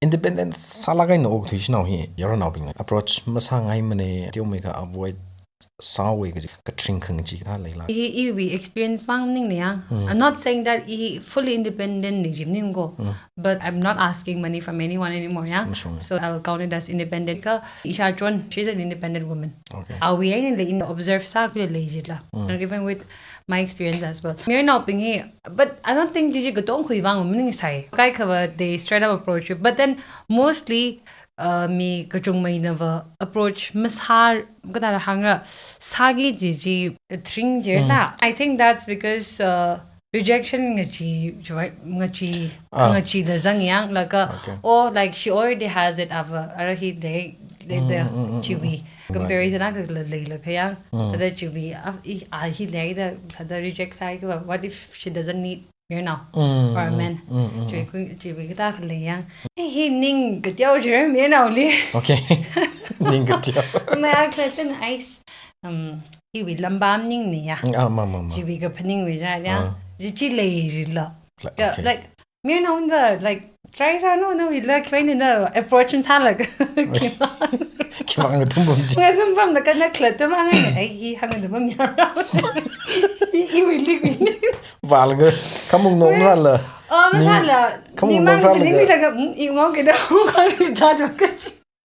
independence salaga no ogthish now he Mayarnao bing approach masangai mane teo mega avoid sawe ka trinkhang chi tha leila he we experience bang ning ne yang. I'm not saying that he fully independent ni jim ning go, but I'm not asking money from anyone anymore, yeah. So I'll count it as independent ka Isha Chon, she's an independent woman. Okay. Are we in the observe sa ko legit la. Even with my experience as well. Mayarnao ping he, but I don't think Gigi gotong khui bang ning sai. Kai cover they straight up approach you, but then mostly me kachung may never approach mishar gada hangra sagi Gigi tring jerla. I think that's because rejection ngachi the zang yang laga or like she already has it ava arahi de chiwi comparison na la kaya the chiwi he later the reject side what if she doesn't need Mayarnao or a man chiwi kita khale yang he ning kateo jere Mayarnao li okay ningkateo ma kleten ice he will lambam ning ni ya mama chiwi ka phaning wi ja ya ji le la like Mayarnao nga like try sa no we like when in the approach and talag kimang tumbom ji tumbom na kana klata ma nga ai hang na bam ya he really valga kamung no la masala ni mang ni daga i mo ke da ko ka